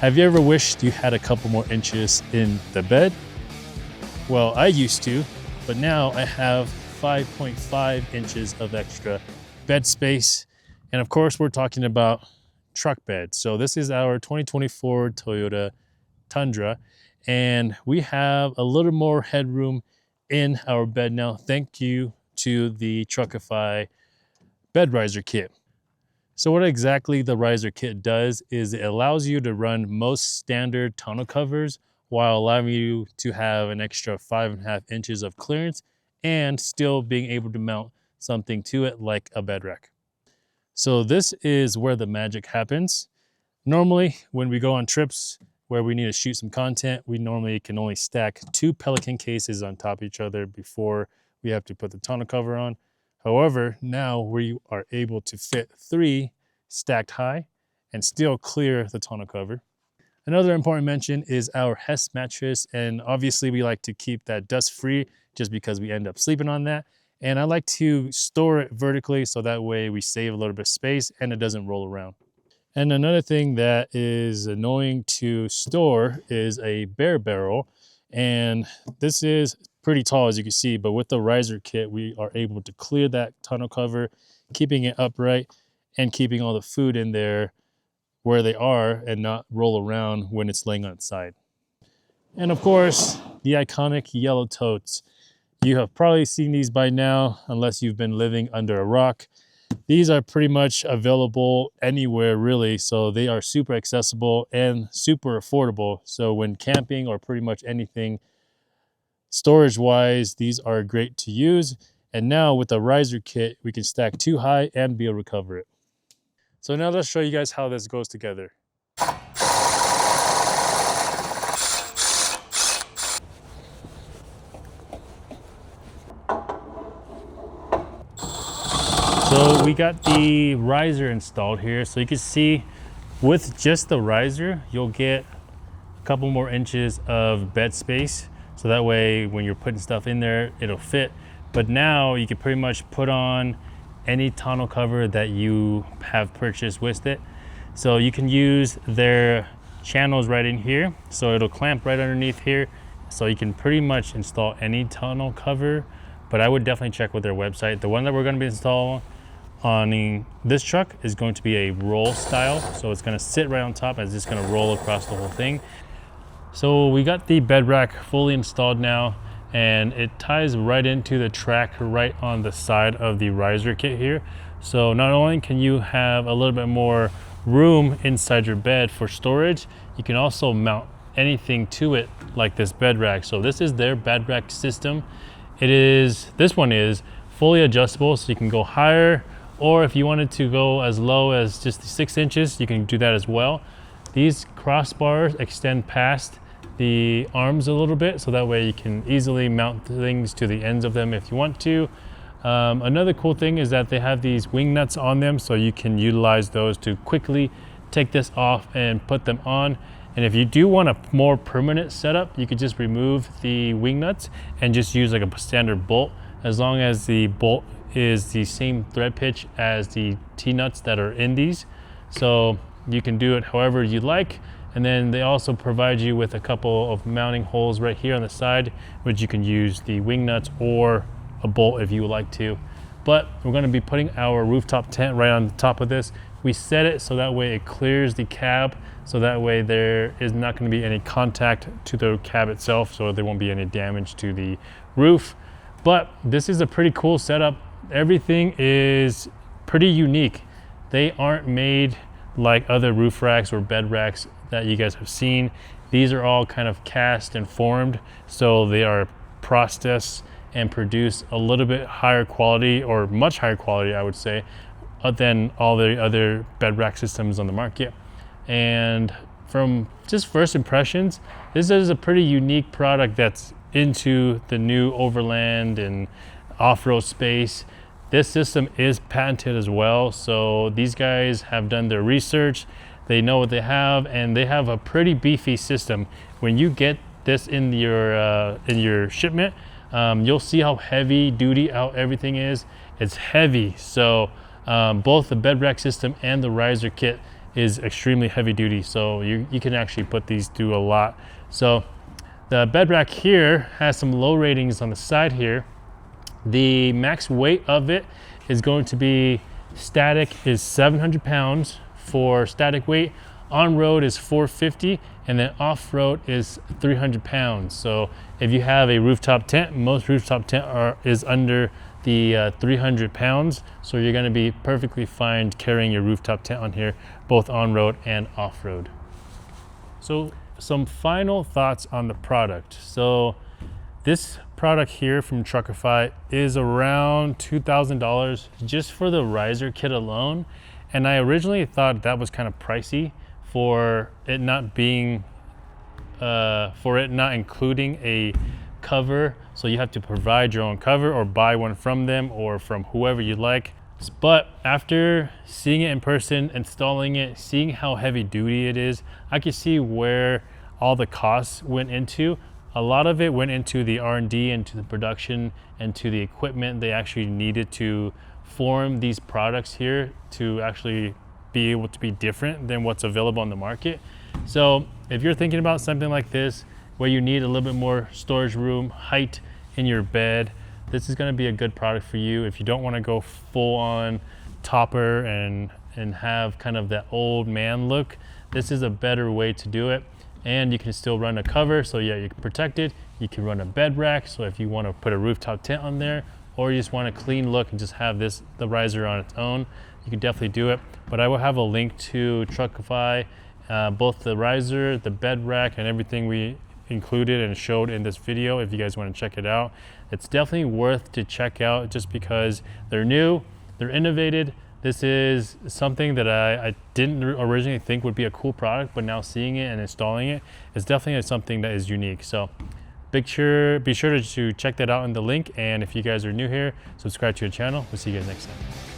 Have you ever wished you had a couple more inches in the bed? Well, I used to, but now I have 5.5 inches of extra bed space. And of course, we're talking about truck bed. So this is our 2024 Toyota Tundra, and we have a little more headroom in our bed now, thank you to the Truckify Bed Raiser Kit. So what exactly the riser kit does is it allows you to run most standard tonneau covers while allowing you to have an extra 5.5 inches of clearance and still being able to mount something to it like a bed rack. So this is where the magic happens. Normally, when we go on trips where we need to shoot some content, we normally can only stack 2 Pelican cases on top of each other before we have to put the tonneau cover on. However, now we are able to fit 3 stacked high and still clear the tonneau cover. Another important mention is our Hest mattress, and obviously we like to keep that dust free just because we end up sleeping on that. And I like to store it vertically so that way we save a little bit of space and it doesn't roll around. And another thing that is annoying to store is a bare barrel. And this is pretty tall, as you can see, but with the riser kit, we are able to clear that tonneau cover, keeping it upright and keeping all the food in there where they are and not roll around when it's laying on its side. And of course, the iconic yellow totes. You have probably seen these by now, unless you've been living under a rock. These are pretty much available anywhere really, so they are super accessible and super affordable. So when camping or pretty much anything storage wise, these are great to use. And now with the riser kit, we can stack 2 high and be able to cover it. So now let's show you guys how this goes together. So we got the riser installed here. So you can see with just the riser, you'll get a couple more inches of bed space. So that way when you're putting stuff in there, it'll fit. But now you can pretty much put on any tonneau cover that you have purchased with it. So you can use their channels right in here. So it'll clamp right underneath here. So you can pretty much install any tonneau cover, but I would definitely check with their website. The one that we're gonna be installing on this truck is going to be a roll style. So it's gonna sit right on top and it's just gonna roll across the whole thing. So we got the bed rack fully installed now, and it ties right into the track right on the side of the riser kit here. So not only can you have a little bit more room inside your bed for storage, you can also mount anything to it like this bed rack. So this is their bed rack system. This one is fully adjustable, so you can go higher, or if you wanted to go as low as just 6 inches, you can do that as well. These crossbars extend past the arms a little bit, so that way you can easily mount things to the ends of them if you want to. Another cool thing is that they have these wing nuts on them, so you can utilize those to quickly take this off and put them on. And if you do want a more permanent setup, you could just remove the wing nuts and just use like a standard bolt, as long as the bolt is the same thread pitch as the T-nuts that are in these. So you can do it however you like. And then they also provide you with a couple of mounting holes right here on the side, which you can use the wing nuts or a bolt if you would like to. But we're gonna be putting our rooftop tent right on the top of this. We set it so that way it clears the cab, so that way there is not gonna be any contact to the cab itself, so there won't be any damage to the roof. But this is a pretty cool setup. Everything is pretty unique. They aren't made like other roof racks or bed racks that you guys have seen. These are all kind of cast and formed, so they are processed and produce a little bit higher quality, or much higher quality, I would say, than all the other bed rack systems on the market. And from just first impressions, this is a pretty unique product that's into the new Overland and off-road space. This system is patented as well, so these guys have done their research. They know what they have, and they have a pretty beefy system. When you get this in your shipment, you'll see how heavy duty out everything is. It's heavy, so both the bed rack system and the riser kit is extremely heavy duty. So you can actually put these through a lot. So the bed rack here has some low ratings on the side here. The max weight of it is going to be static is 700 pounds for static weight. On road is 450, and then off road is 300 pounds. So if you have a rooftop tent, most rooftop tent is under the 300 pounds. So you're going to be perfectly fine carrying your rooftop tent on here, both on road and off road. So some final thoughts on the product. So this product here from Truckify is around $2,000 just for the riser kit alone. And I originally thought that was kind of pricey for it not being, for it not including a cover. So you have to provide your own cover or buy one from them or from whoever you like. But after seeing it in person, installing it, seeing how heavy duty it is, I could see where all the costs went into. A lot of it went into the R&D, into the production, and to the equipment they actually needed to form these products here to actually be able to be different than what's available on the market. So if you're thinking about something like this, where you need a little bit more storage room, height in your bed, this is gonna be a good product for you. If you don't wanna go full on topper and have kind of that old man look, this is a better way to do it. And you can still run a cover, so yeah, you can protect it. You can run a bed rack, so if you want to put a rooftop tent on there, or you just want a clean look and just have the riser on its own, you can definitely do it. But I will have a link to Truckify, both the riser, the bed rack, and everything we included and showed in this video if you guys want to check it out. It's definitely worth to check out just because they're new, they're innovative. This is something that I didn't originally think would be a cool product, but now seeing it and installing it is definitely something that is unique. So be sure to check that out in the link. And if you guys are new here, subscribe to the channel. We'll see you guys next time.